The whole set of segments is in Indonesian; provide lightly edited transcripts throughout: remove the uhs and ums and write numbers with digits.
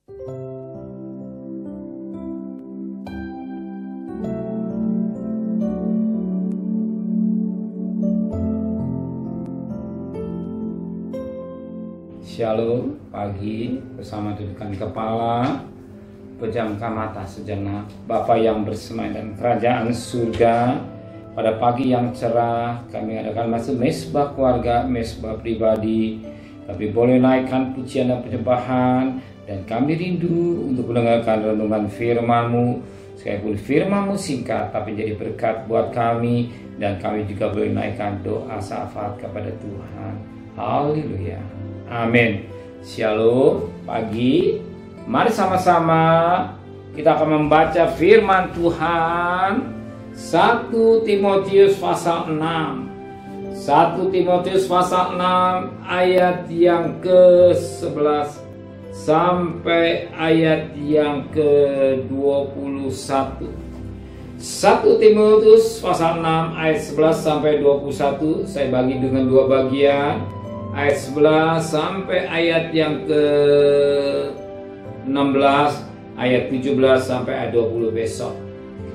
Shalom, pagi bersama dudukan kepala, pejamkan mata sejenak. Bapa yang bersemayam dalam kerajaan surga, pada pagi yang cerah kami adakan masuk mesbah keluarga, mesbah pribadi. Tapi boleh naikkan pujian dan penyembahan, dan kami rindu untuk mendengarkan renungan firman-Mu. Sekalipun firman-Mu singkat, tapi jadi berkat buat kami, dan kami juga boleh naikkan doa syafaat kepada Tuhan. Haleluya. Amin. Shalom, pagi. Mari sama-sama kita akan membaca firman Tuhan 1 Timotius pasal 6. 1 Timotius pasal 6 ayat yang ke-11 sampai ayat yang ke-21. 1 Timotius pasal 6 ayat 11 sampai 21 saya bagi dengan dua bagian. Ayat 11 sampai ayat yang ke-16, ayat 17 sampai ayat 20 besok.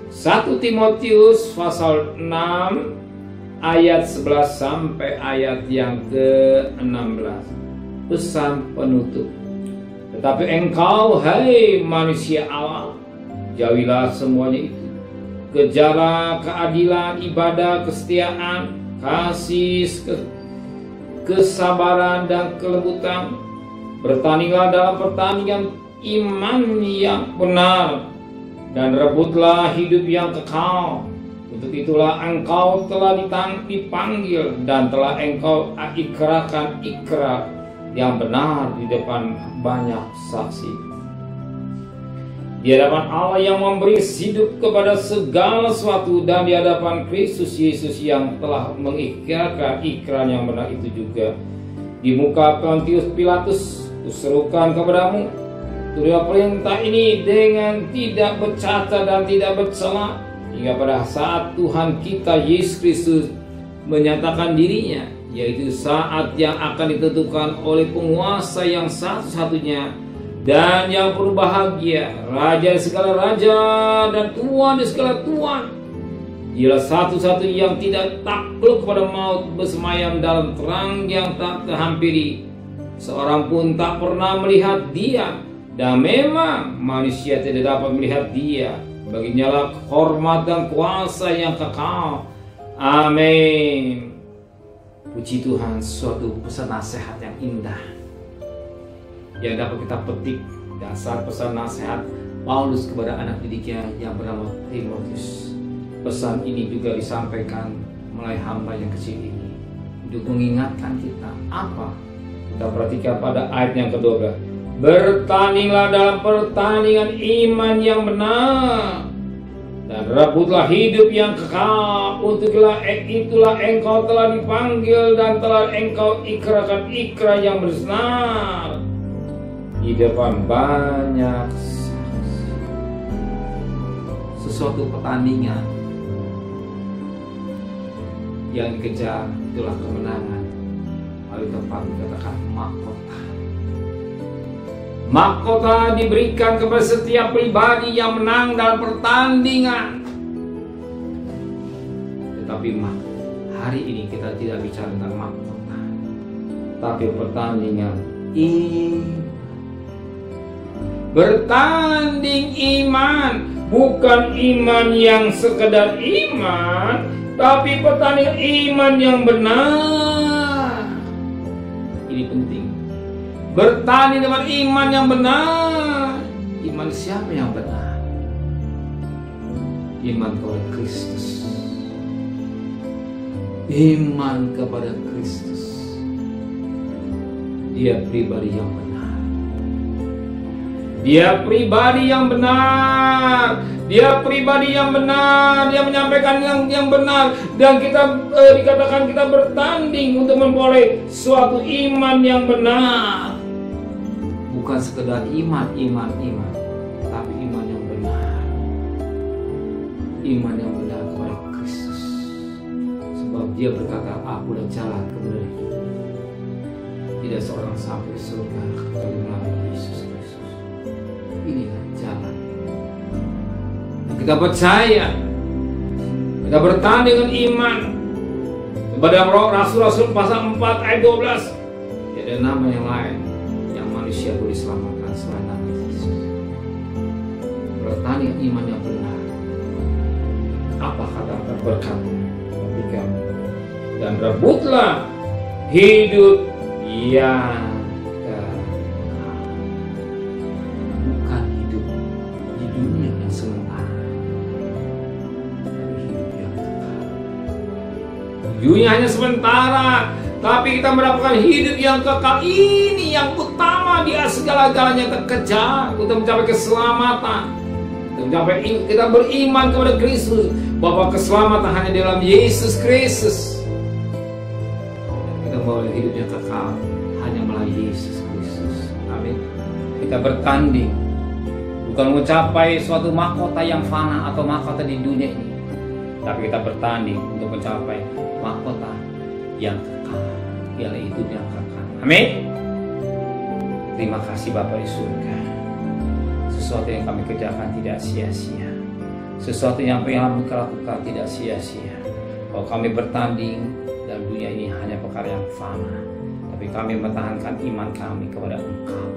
1 Timotius pasal 6 ayat 11 sampai ayat yang ke-16. Pesan penutup. Tetapi engkau, hai manusia Allah, jauhilah semuanya itu. Kejarlah keadilan, ibadah, kesetiaan, kasih, kesabaran dan kelembutan. Bertandinglah dalam pertandingan iman yang benar, dan rebutlah hidup yang kekal. Untuk itulah engkau telah dipanggil, dan telah engkau ikrarkan ikrar yang benar di depan banyak saksi. Di hadapan Allah yang memberi hidup kepada segala sesuatu, dan di hadapan Kristus Yesus yang telah mengikrarkan ikrar yang benar itu juga. Di muka Pontius Pilatus, kuserukan kepadamu, terima perintah ini dengan tidak bercacat dan tidak bercela, hingga pada saat Tuhan kita Yesus Kristus menyatakan dirinya, yaitu saat yang akan ditentukan oleh penguasa yang satu-satunya dan yang berbahagia, Raja segala raja dan Tuhan di segala Tuhan. Dia satu-satu yang tidak takluk kepada maut, bersemayam dalam terang yang tak terhampiri. Seorang pun tak pernah melihat Dia, dan memang manusia tidak dapat melihat Dia. Baginya lah hormat dan kuasa yang kekal. Amin. Puji Tuhan, suatu pesan nasihat yang indah yang dapat kita petik dasar pesan nasihat Paulus kepada anak didiknya yang bernama Timotius. Pesan ini juga disampaikan melalui hamba yang kecil ini untuk mengingatkan kita apa? Kita perhatikan pada ayat yang ke-12. Bertandinglah dalam pertandingan iman yang benar, dan rebutlah hidup yang kekal. Itulah engkau telah dipanggil, dan telah engkau ikrarkan ikrar yang benar di depan banyak saksi. Sesuatu pertandingan yang dikejar itulah kemenangan. Paling tepat dikatakan mahkota. Mahkota diberikan kepada setiap pribadi yang menang dalam pertandingan. Tetapi hari ini kita tidak bicara tentang mahkota, tapi pertandingan bertanding iman, bukan iman yang sekedar iman, tapi pertandingan iman yang benar. Ini penting. Bertanding dengan iman yang benar. Iman siapa yang benar? Iman kepada Kristus. Iman kepada Kristus. Dia pribadi yang benar. Dia pribadi yang benar. Dia pribadi yang benar. Dia menyampaikan yang benar. Dan kita dikatakan kita bertanding untuk memperoleh suatu iman yang benar. Bukan sekedar iman, tapi iman yang benar. Iman yang benar kepada Kristus. Sebab Dia berkata, aku adalah jalan kebenaran hidup. Tidak seorang sampai ke surga kecuali melalui Yesus Kristus. kita percaya, kita bertahan dengan iman kepada Rasul-Rasul pasal 4 ayat 12. Tidak ada nama yang lain yang manusia boleh selamatkan selain nama Yesus. Bertahan dengan iman yang benar. Apa kata berkatnya? Dan rebutlah hidup yang kekal. Bukan hidup di dunia yang sementara, tapi hidup yang kekal. Dunia hanya sementara, tapi kita mendapatkan hidup yang kekal. Ini yang utama di segala-galanya kita kejar untuk mencapai keselamatan. Kita beriman kepada Kristus bahwa keselamatan hanya dalam Yesus Kristus. Kita mau hidup yang kekal hanya melalui Yesus Kristus. Amin. Kita bertanding bukan mencapai suatu mahkota yang fana atau mahkota di dunia ini, tapi kita bertanding untuk mencapai mahkota yang kekal, yaitu hidup yang kekal. Amin. Terima kasih Bapa di surga. Sesuatu yang kami kerjakan tidak sia-sia. Sesuatu yang kami lakukan tidak sia-sia. Kalau kami bertanding dalam dunia ini hanya perkara yang fana, tapi kami mempertahankan iman kami kepada Engkau.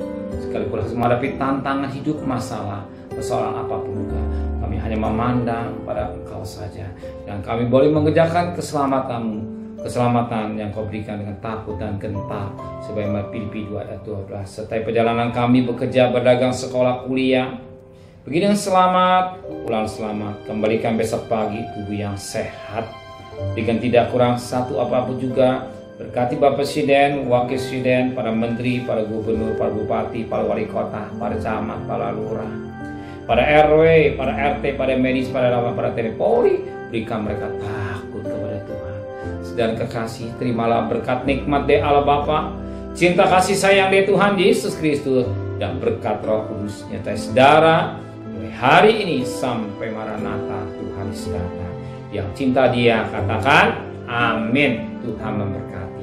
Sekalipun harus menghadapi tantangan hidup, masalah, persoalan apapun juga, kami hanya memandang pada Engkau saja. Dan kami boleh mengerjakan keselamatan-Mu, keselamatan yang Kau berikan dengan takut dan gentar, sebagaimana Filipi 2 ayat 12. Serta perjalanan kami bekerja, berdagang, sekolah, kuliah, pergi dengan selamat, pulang selamat, kembalikan besok pagi tubuh yang sehat, dengan tidak kurang satu apapun juga. Berkati Bapak Presiden, Wakil Presiden, para Menteri, para Gubernur, para Bupati, para Wali Kota, para Camat, para Lurah, para RW, para RT, para medis, para lawan, para TNI Polri. Berikan mereka takut kepada Tuhan. Dan kekasih, terimalah berkat nikmat dari Allah Bapa, cinta kasih sayang dari Tuhan Yesus Kristus, dan berkat Roh Kudus nyata saudara mulai hari ini sampai Maranatha Tuhan Yesus datang. Yang cinta Dia katakan amin. Tuhan memberkati.